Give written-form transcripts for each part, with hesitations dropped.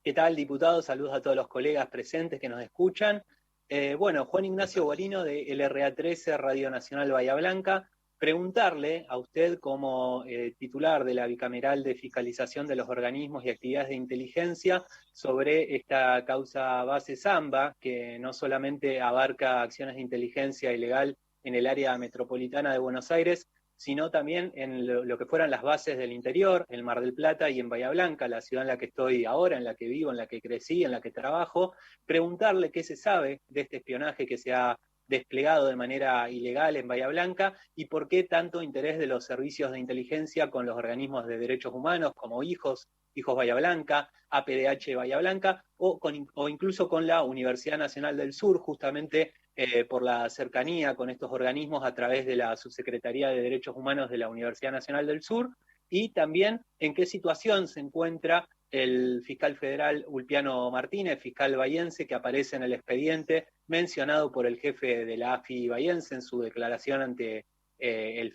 ¿Qué tal, diputado? Saludos a todos los colegas presentes que nos escuchan. Juan Ignacio Guarino de LRA13 Radio Nacional Bahía Blanca. Preguntarle a usted como titular de la Bicameral de Fiscalización de los Organismos y Actividades de Inteligencia sobre esta causa base Zamba, que no solamente abarca acciones de inteligencia ilegal en el área metropolitana de Buenos Aires, sino también en lo que fueran las bases del interior, en Mar del Plata y en Bahía Blanca, la ciudad en la que estoy ahora, en la que vivo, en la que crecí, en la que trabajo, preguntarle qué se sabe de este espionaje que se ha desplegado de manera ilegal en Bahía Blanca y por qué tanto interés de los servicios de inteligencia con los organismos de derechos humanos como Hijos Bahía Blanca, APDH Bahía Blanca o incluso con la Universidad Nacional del Sur, justamente por la cercanía con estos organismos a través de la Subsecretaría de Derechos Humanos de la Universidad Nacional del Sur, y también en qué situación se encuentra el fiscal federal Ulpiano Martínez, fiscal bahiense, que aparece en el expediente mencionado por el jefe de la AFI bahiense en su declaración ante el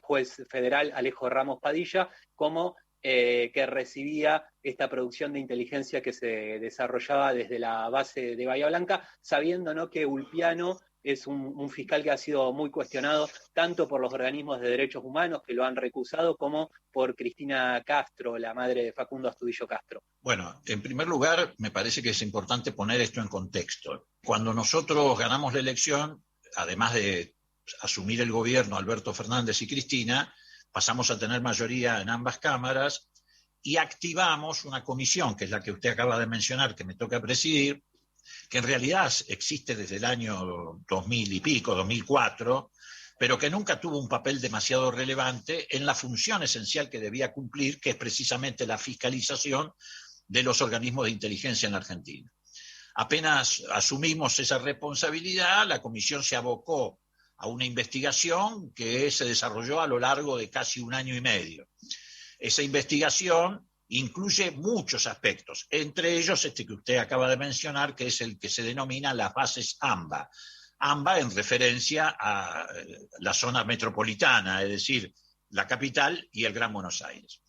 juez federal Alejo Ramos Padilla, como que recibía esta producción de inteligencia que se desarrollaba desde la base de Bahía Blanca, sabiendo, ¿no?, que Ulpiano es un fiscal que ha sido muy cuestionado tanto por los organismos de derechos humanos que lo han recusado como por Cristina Castro, la madre de Facundo Astudillo Castro. Bueno, en primer lugar, me parece que es importante poner esto en contexto. Cuando nosotros ganamos la elección, además de asumir el gobierno Alberto Fernández y Cristina, pasamos a tener mayoría en ambas cámaras y activamos una comisión, que es la que usted acaba de mencionar, que me toca presidir, que en realidad existe desde el año 2000 y pico, 2004, pero que nunca tuvo un papel demasiado relevante en la función esencial que debía cumplir, que es precisamente la fiscalización de los organismos de inteligencia en la Argentina. Apenas asumimos esa responsabilidad, la comisión se abocó a una investigación que se desarrolló a lo largo de casi un año y medio. Esa investigación incluye muchos aspectos, entre ellos este que usted acaba de mencionar, que es el que se denomina las bases AMBA. AMBA en referencia a la zona metropolitana, es decir, la capital y el Gran Buenos Aires.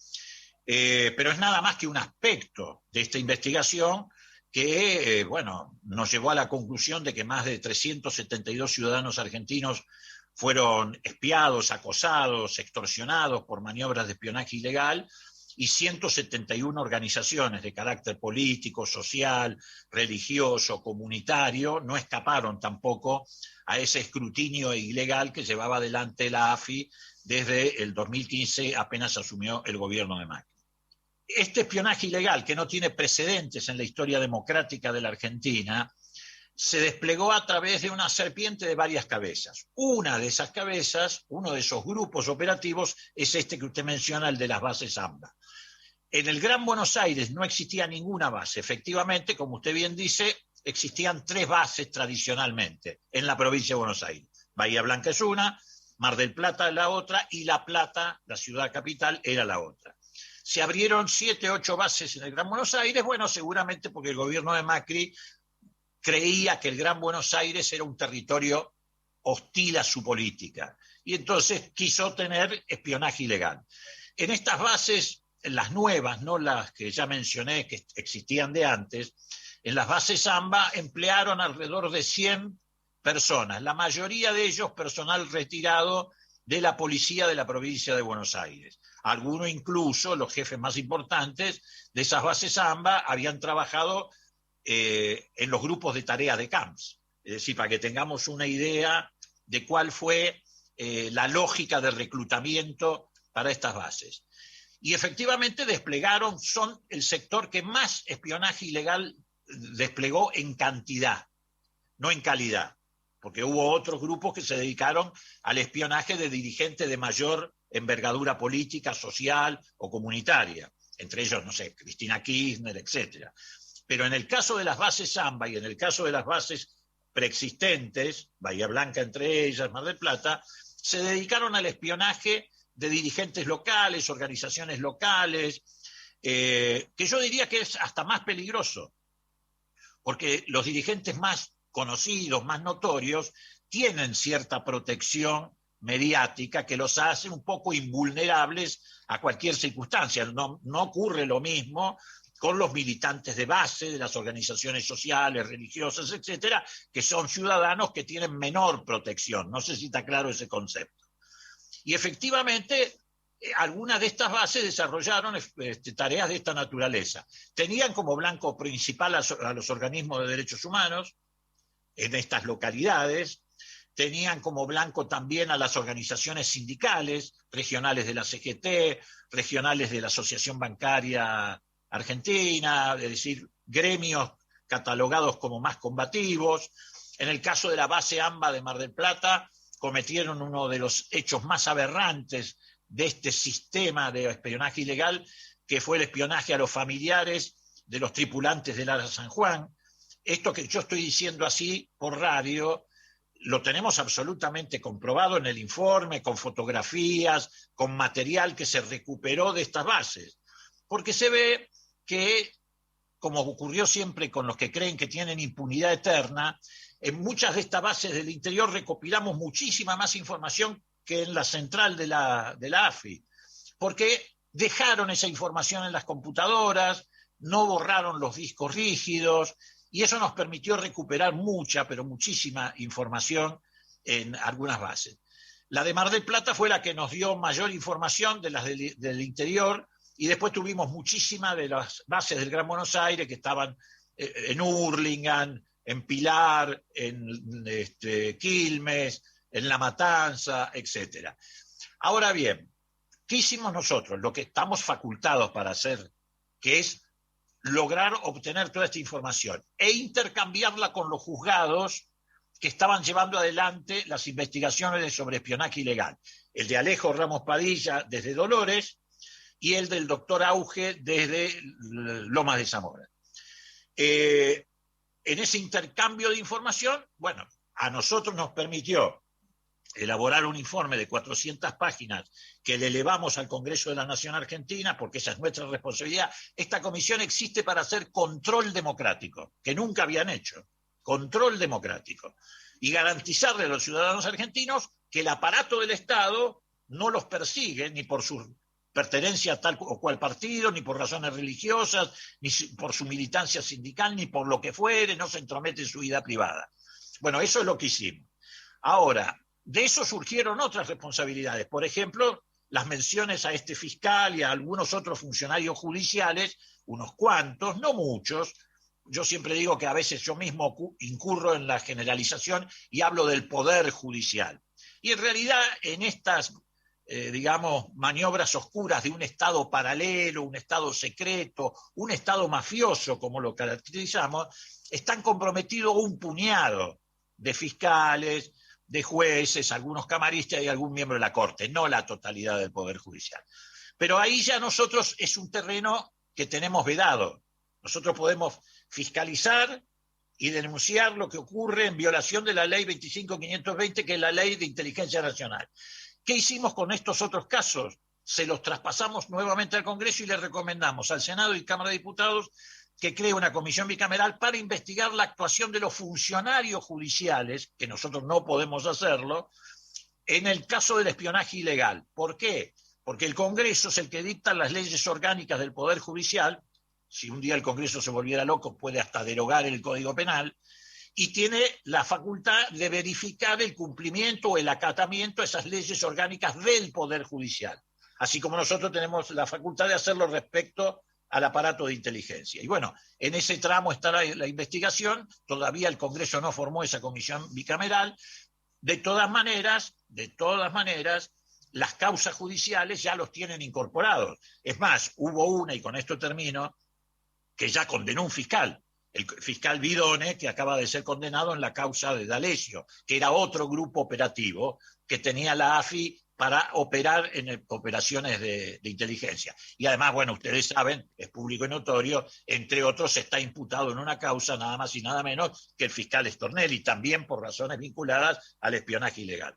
Pero es nada más que un aspecto de esta investigación que, nos llevó a la conclusión de que más de 372 ciudadanos argentinos fueron espiados, acosados, extorsionados por maniobras de espionaje ilegal, y 171 organizaciones de carácter político, social, religioso, comunitario no escaparon tampoco a ese escrutinio ilegal que llevaba adelante la AFI desde el 2015, apenas asumió el gobierno de Macri. Este espionaje ilegal, que no tiene precedentes en la historia democrática de la Argentina, se desplegó a través de una serpiente de varias cabezas. Una de esas cabezas, uno de esos grupos operativos, es este que usted menciona, el de las bases AMBA. En el Gran Buenos Aires no existía ninguna base. Efectivamente, como usted bien dice, existían 3 bases tradicionalmente en la provincia de Buenos Aires. Bahía Blanca es una, Mar del Plata es la otra, y La Plata, la ciudad capital, era la otra. Se abrieron 7, 8 bases en el Gran Buenos Aires, seguramente porque el gobierno de Macri creía que el Gran Buenos Aires era un territorio hostil a su política, y entonces quiso tener espionaje ilegal. En estas bases, las nuevas, no las que ya mencioné que existían de antes, en las bases AMBA emplearon alrededor de 100 personas, la mayoría de ellos personal retirado de la policía de la provincia de Buenos Aires. Algunos incluso, los jefes más importantes de esas bases AMBA, habían trabajado en los grupos de tarea de CAMPS. Es decir, para que tengamos una idea de cuál fue la lógica de reclutamiento para estas bases. Y efectivamente son el sector que más espionaje ilegal desplegó en cantidad, no en calidad, porque hubo otros grupos que se dedicaron al espionaje de dirigentes de mayor envergadura política, social o comunitaria, entre ellos, Cristina Kirchner, etcétera. Pero en el caso de las bases AMBA y en el caso de las bases preexistentes, Bahía Blanca entre ellas, Mar del Plata, se dedicaron al espionaje de dirigentes locales, organizaciones locales, que yo diría que es hasta más peligroso, porque los dirigentes más conocidos, más notorios, tienen cierta protección mediática que los hace un poco invulnerables a cualquier circunstancia. No ocurre lo mismo con los militantes de base de las organizaciones sociales, religiosas, etcétera, que son ciudadanos que tienen menor protección. No sé si está claro ese concepto. Y efectivamente, algunas de estas bases desarrollaron tareas de esta naturaleza. Tenían como blanco principal a los organismos de derechos humanos en estas localidades, tenían como blanco también a las organizaciones sindicales, regionales de la CGT, regionales de la Asociación Bancaria Argentina, es decir, gremios catalogados como más combativos. En el caso de la base AMBA de Mar del Plata, cometieron uno de los hechos más aberrantes de este sistema de espionaje ilegal, que fue el espionaje a los familiares de los tripulantes del ARA San Juan. Esto que yo estoy diciendo así por radio, lo tenemos absolutamente comprobado en el informe, con fotografías, con material que se recuperó de estas bases. Porque se ve que, como ocurrió siempre con los que creen que tienen impunidad eterna, en muchas de estas bases del interior recopilamos muchísima más información que en la central de la AFI, porque dejaron esa información en las computadoras, no borraron los discos rígidos, y eso nos permitió recuperar mucha, pero muchísima información en algunas bases. La de Mar del Plata fue la que nos dio mayor información de las del interior, y después tuvimos muchísimas de las bases del Gran Buenos Aires que estaban en Hurlingham, en Pilar, en Quilmes, en La Matanza, etc. Ahora bien, ¿qué hicimos nosotros? Lo que estamos facultados para hacer, que es lograr obtener toda esta información e intercambiarla con los juzgados que estaban llevando adelante las investigaciones sobre espionaje ilegal. El de Alejo Ramos Padilla desde Dolores y el del doctor Auge desde Lomas de Zamora. En ese intercambio de información, bueno, a nosotros nos permitió elaborar un informe de 400 páginas que le elevamos al Congreso de la Nación Argentina, porque esa es nuestra responsabilidad. Esta comisión existe para hacer control democrático, que nunca habían hecho, control democrático, y garantizarle a los ciudadanos argentinos que el aparato del Estado no los persigue ni por su pertenencia a tal o cual partido, ni por razones religiosas, ni por su militancia sindical, ni por lo que fuere, no se entromete en su vida privada. Bueno, eso es lo que hicimos. Ahora, de eso surgieron otras responsabilidades. Por ejemplo, las menciones a este fiscal y a algunos otros funcionarios judiciales, unos cuantos, no muchos. Yo siempre digo que a veces yo mismo incurro en la generalización y hablo del poder judicial. Y en realidad en estas, digamos, maniobras oscuras de un Estado paralelo, un Estado secreto, un Estado mafioso, como lo caracterizamos, están comprometidos un puñado de fiscales, de jueces, algunos camaristas y algún miembro de la Corte, no la totalidad del Poder Judicial. Pero ahí ya nosotros es un terreno que tenemos vedado. Nosotros podemos fiscalizar y denunciar lo que ocurre en violación de la ley 25.520, que es la ley de inteligencia nacional. ¿Qué hicimos con estos otros casos? Se los traspasamos nuevamente al Congreso y le recomendamos al Senado y Cámara de Diputados que cree una comisión bicameral para investigar la actuación de los funcionarios judiciales, que nosotros no podemos hacerlo, en el caso del espionaje ilegal. ¿Por qué? Porque el Congreso es el que dicta las leyes orgánicas del Poder Judicial. Si un día el Congreso se volviera loco, puede hasta derogar el Código Penal, y tiene la facultad de verificar el cumplimiento o el acatamiento a esas leyes orgánicas del Poder Judicial, así como nosotros tenemos la facultad de hacerlo respecto al aparato de inteligencia. Y bueno, en ese tramo está la investigación, todavía el Congreso no formó esa comisión bicameral. De todas maneras, las causas judiciales ya los tienen incorporados. Es más, hubo una, y con esto termino, que ya condenó un fiscal, el fiscal Bidone, que acaba de ser condenado en la causa de D'Alessio, que era otro grupo operativo que tenía la AFI para operar en operaciones de inteligencia. Y además, bueno, ustedes saben, es público y notorio, entre otros está imputado en una causa nada más y nada menos que el fiscal Stornelli, también por razones vinculadas al espionaje ilegal.